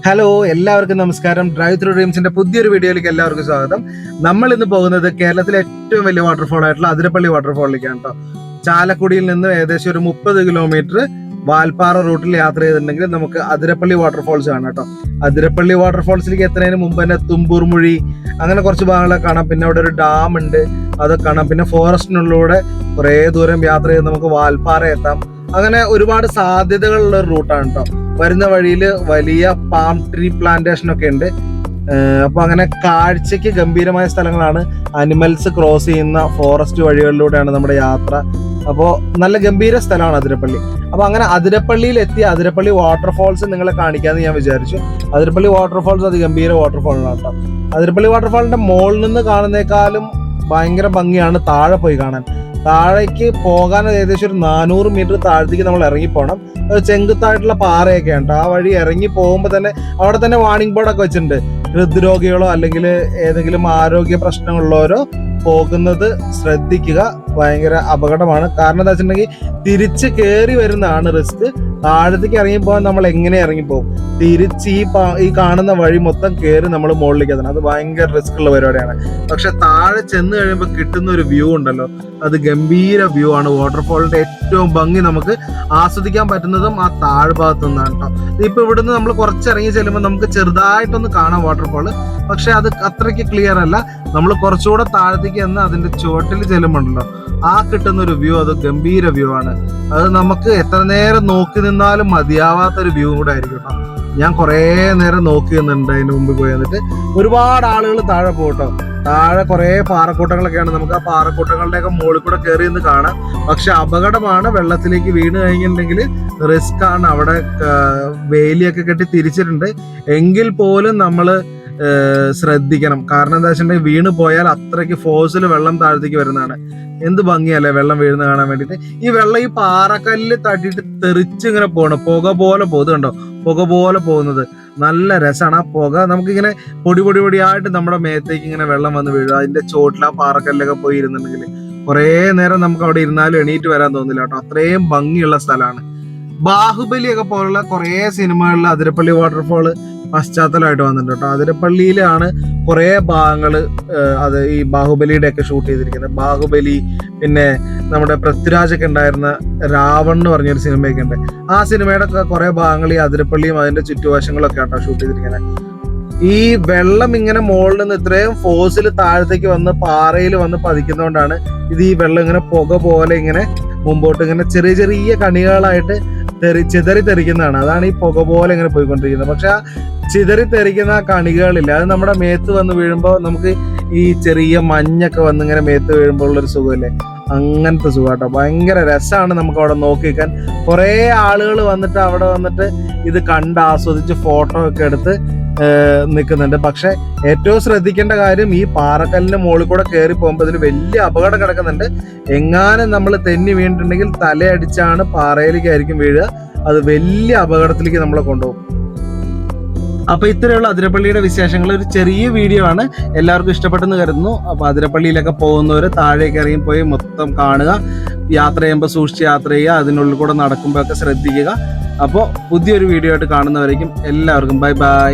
Hello, എല്ലാവർക്കും നമസ്കാരം. Drive through ഡ്രീംസിന്റെ പുതിയൊരു വീഡിയോയിലേക്ക് എല്ലാവർക്കും സ്വാഗതം. നമ്മൾ ഇന്ന് പോകുന്നത് കേരളത്തിലെ ഏറ്റവും വലിയ വാട്ടർഫോൾ ആയിട്ടുള്ള അതിരപ്പള്ളി വാട്ടർഫോളിലേക്കാണ് കേട്ടോ. ചാലക്കുടിയിൽ നിന്ന് ഏകദേശം ഒരു 30 കിലോമീറ്റർ വാൽപ്പാറ റൂട്ടിൽ യാത്ര ചെയ്തിട്ടുണ്ടെങ്കിൽ നമുക്ക് അതിരപ്പള്ളി വാട്ടർഫോൾസ് കാണാം കേട്ടോ. അതിരപ്പള്ളി വാട്ടർഫോൾസിലേക്ക് എത്തുന്നതിന് മുമ്പ് തന്നെ തുമ്പൂർ മുഴി അങ്ങനെ കുറച്ച് ഭാഗങ്ങളൊക്കെ കാണാം. പിന്നെ അവിടെ ഒരു ഡാം ഉണ്ട്, അതൊക്കെ കാണാം. പിന്നെ ഫോറസ്റ്റിനുള്ളിലൂടെ കുറേ ദൂരം യാത്ര ചെയ്ത് നമുക്ക് വാൽപ്പാറ എത്താം. അങ്ങനെ ഒരുപാട് സാധ്യതകളുള്ള ഒരു റൂട്ടാണ് കേട്ടോ. വരുന്ന വഴിയിൽ വലിയ പാം ട്രീ പ്ലാന്റേഷൻ ഒക്കെ ഉണ്ട്. അപ്പൊ അങ്ങനെ കാഴ്ചക്ക് ഗംഭീരമായ സ്ഥലങ്ങളാണ്. അനിമൽസ് ക്രോസ് ചെയ്യുന്ന ഫോറസ്റ്റ് വഴികളിലൂടെയാണ് നമ്മുടെ യാത്ര. അപ്പോൾ നല്ല ഗംഭീര സ്ഥലമാണ് അതിരപ്പള്ളി. അപ്പൊ അങ്ങനെ അതിരപ്പള്ളിയിൽ എത്തി അതിരപ്പള്ളി വാട്ടർഫോൾസ് നിങ്ങളെ കാണിക്കാമെന്ന് ഞാൻ വിചാരിച്ചു. അതിരപ്പള്ളി വാട്ടർഫോൾസ് അതിഗംഭീര വാട്ടർഫോളാണ് കേട്ടോ. അതിരപ്പള്ളി വാട്ടർഫോളിന്റെ മുകളിൽ നിന്ന് കാണുന്നേക്കാളും ഭയങ്കര ഭംഗിയാണ് താഴെ പോയി കാണാൻ. താഴേക്ക് പോകാൻ ഏകദേശം ഒരു 400 മീറ്റർ താഴത്തേക്ക് നമ്മൾ ഇറങ്ങിപ്പോണം. ചെങ്കുത്തായിട്ടുള്ള പാറയൊക്കെയാണ്. ആ വഴി ഇറങ്ങി പോകുമ്പോൾ തന്നെ അവിടെ തന്നെ വാർണിംഗ് ബോർഡൊക്കെ വെച്ചിട്ടുണ്ട്. ഹൃദ്രോഗികളോ അല്ലെങ്കിൽ ഏതെങ്കിലും ആരോഗ്യ പ്രശ്നങ്ങളുള്ളവരോ പോകുന്നത് ശ്രദ്ധിക്കുക, ഭയങ്കര അപകടമാണ്. കാരണം എന്താ വെച്ചിട്ടുണ്ടെങ്കിൽ തിരിച്ച് കയറി വരുന്നതാണ് റിസ്ക്. താഴത്തേക്ക് ഇറങ്ങിപ്പോകാൻ നമ്മൾ എങ്ങനെ ഇറങ്ങിപ്പോകും? തിരിച്ച് ഈ കാണുന്ന വഴി മൊത്തം കയറി നമ്മൾ മുകളിലേക്ക് എത്തണം. അത് ഭയങ്കര റിസ്ക് ഉള്ള പരിപാടിയാണ്. പക്ഷെ താഴെ ചെന്ന് കഴിയുമ്പോൾ കിട്ടുന്ന ഒരു വ്യൂ ഉണ്ടല്ലോ, അത് ഗംഭീര വ്യൂ ആണ്. വാട്ടർഫോളിന്റെ ഏറ്റവും ഭംഗി നമുക്ക് ആസ്വദിക്കാൻ പറ്റുന്നതും ആ താഴ്ഭാഗത്തു നിന്നാണ് കേട്ടോ. ഇപ്പൊ ഇവിടുന്ന് നമ്മൾ കുറച്ചിറങ്ങി ചെല്ലുമ്പോൾ നമുക്ക് ചെറുതായിട്ടൊന്ന് കാണാം വാട്ടർഫോള്. പക്ഷെ അത് അത്രയ്ക്ക് ക്ലിയർ അല്ല. നമ്മൾ കുറച്ചുകൂടെ താഴത്തേക്ക് എന്ന് അതിന്റെ ചുവട്ടിൽ ചെല്ലുമ്പോണ്ടല്ലോ ആ കിട്ടുന്ന ഒരു വ്യൂ, അത് ഗംഭീര വ്യൂ ആണ്. അത് നമുക്ക് എത്ര നേരം നോക്കി നിന്നാലും മതിയാവാത്തൊരു വ്യൂ കൂടെ ആയിരിക്കും കേട്ടോ. ഞാൻ കുറേ നേരം നോക്കി നിന്നുണ്ട് അതിന് മുമ്പിൽ പോയി വന്നിട്ട്. ഒരുപാട് ആളുകൾ താഴെ പോകട്ടോ. താഴെ കുറേ പാറക്കൂട്ടങ്ങളൊക്കെയാണ്. നമുക്ക് ആ പാറക്കൂട്ടങ്ങളുടെയൊക്കെ മുകളിൽ കൂടെ കയറി നിന്ന് കാണാം. പക്ഷെ അപകടമാണ്. വെള്ളത്തിലേക്ക് വീണ് കഴിഞ്ഞിട്ടുണ്ടെങ്കിൽ റിസ്ക് ആണ്. അവിടെ വേലിയൊക്കെ കെട്ടി തിരിച്ചിട്ടുണ്ട്. എങ്കിൽ പോലും നമ്മൾ ശ്രദ്ധിക്കണം. കാരണം എന്താ വെച്ചിട്ടുണ്ടെങ്കിൽ വീണ് പോയാൽ അത്രയ്ക്ക് ഫോഴ്സിൽ വെള്ളം താഴത്തേക്ക് വരുന്നതാണ്. എന്ത് ഭംഗിയല്ലേ വെള്ളം വീഴുന്ന കാണാൻ വേണ്ടിയിട്ട്. ഈ വെള്ളം ഈ പാറക്കല്ലിൽ തട്ടിയിട്ട് തെറിച്ച് ഇങ്ങനെ പോകണം. പുക പോലെ പോകുന്നത് കണ്ടോ, പുക പോലെ പോകുന്നത് നല്ല രസമാണ്. ആ പുക നമുക്കിങ്ങനെ പൊടിയായിട്ട് നമ്മുടെ മേത്തേക്ക് ഇങ്ങനെ വെള്ളം വന്ന് വീഴും. അതിന്റെ ചോട്ടിൽ ആ പാറക്കല്ലൊക്കെ പോയി ഇരുന്നുണ്ടെങ്കിൽ കുറേ നേരം നമുക്ക് അവിടെ ഇരുന്നാലും എണീറ്റ് വരാൻ തോന്നില്ല കേട്ടോ. അത്രയും ഭംഗിയുള്ള സ്ഥലമാണ്. ബാഹുബലിയൊക്കെ പോലുള്ള കുറേ സിനിമകളിൽ അതിരപ്പള്ളി വാട്ടർഫോള് പശ്ചാത്തലമായിട്ട് വന്നിട്ടുണ്ട് കേട്ടോ. അതിരപ്പള്ളിയിലാണ് കുറേ ഭാഗങ്ങൾ അത് ഈ ബാഹുബലിയുടെ ഒക്കെ ഷൂട്ട് ചെയ്തിരിക്കുന്നത്. ബാഹുബലി, പിന്നെ നമ്മുടെ പൃഥ്വിരാജൊക്കെ ഉണ്ടായിരുന്ന രാവൺ എന്ന് പറഞ്ഞൊരു സിനിമയൊക്കെ ഉണ്ട്. ആ സിനിമയുടെ ഒക്കെ കുറേ ഭാഗങ്ങൾ ഈ അതിരപ്പള്ളിയും അതിന്റെ ചുറ്റുവശങ്ങളൊക്കെ ആട്ടോ ഷൂട്ട് ചെയ്തിരിക്കുന്നത്. ഈ വെള്ളം ഇങ്ങനെ മുകളിൽ നിന്ന് ഇത്രയും ഫോഴ്സിൽ താഴത്തേക്ക് വന്ന് പാറയിൽ വന്ന് പതിക്കുന്നതുകൊണ്ടാണ് ഇത് ഈ വെള്ളം ഇങ്ങനെ പുക പോലെ ഇങ്ങനെ മുമ്പോട്ട് ഇങ്ങനെ ചെറിയ ചെറിയ കണികളായിട്ട് ചിതറി തെറിക്കുന്നതാണ്. അതാണ് ഈ പുക പോലെ ഇങ്ങനെ പോയിക്കൊണ്ടിരിക്കുന്നത്. പക്ഷെ ആ ചിതറി തെറിക്കുന്ന ആ കണികളില്ല, അത് നമ്മുടെ മേത്ത് വന്ന് വീഴുമ്പോൾ നമുക്ക് ഈ ചെറിയ മഞ്ഞൊക്കെ വന്ന് ഇങ്ങനെ മേത്ത് വീഴുമ്പോൾ ഉള്ളൊരു സുഖമില്ലേ, അങ്ങനത്തെ സുഖമാട്ടോ. ഭയങ്കര രസമാണ് നമുക്ക് അവിടെ നോക്കിക്കാൻ. കുറേ ആളുകൾ വന്നിട്ട് അവിടെ വന്നിട്ട് ഇത് കണ്ട് ആസ്വദിച്ച് ഫോട്ടോ ഒക്കെ എടുത്ത് നിൽക്കുന്നുണ്ട്. പക്ഷെ ഏറ്റവും ശ്രദ്ധിക്കേണ്ട കാര്യം, ഈ പാറക്കല്ലിന്റെ മുകളിൽ കൂടെ കയറി പോകുമ്പോൾ ഇതിൽ വലിയ അപകടം കിടക്കുന്നുണ്ട്. എങ്ങാനും നമ്മൾ തെന്നി വീണിട്ടുണ്ടെങ്കിൽ തലയടിച്ചാണ് പാറയിലേക്കായിരിക്കും വീഴുക. അത് വലിയ അപകടത്തിലേക്ക് നമ്മളെ കൊണ്ടുപോകും. അപ്പൊ ഇത്രയുള്ള അതിരപ്പള്ളിയുടെ വിശേഷങ്ങൾ ഒരു ചെറിയ വീഡിയോ ആണ്. എല്ലാവർക്കും ഇഷ്ടപ്പെട്ടെന്ന് കരുതുന്നു. അപ്പൊ അതിരപ്പള്ളിയിലൊക്കെ പോകുന്നവര് താഴേക്ക് ഇറങ്ങി പോയി മൊത്തം കാണുക. യാത്ര ചെയ്യുമ്പോൾ സൂക്ഷിച്ച് യാത്ര ചെയ്യുക. അതിനുള്ളിൽ കൂടെ നടക്കുമ്പോൾ ഒക്കെ ശ്രദ്ധിക്കുക. അപ്പോൾ പുതിയൊരു വീഡിയോ ആയിട്ട് കാണുന്നവരേക്കും എല്ലാവർക്കും ബൈ ബൈ.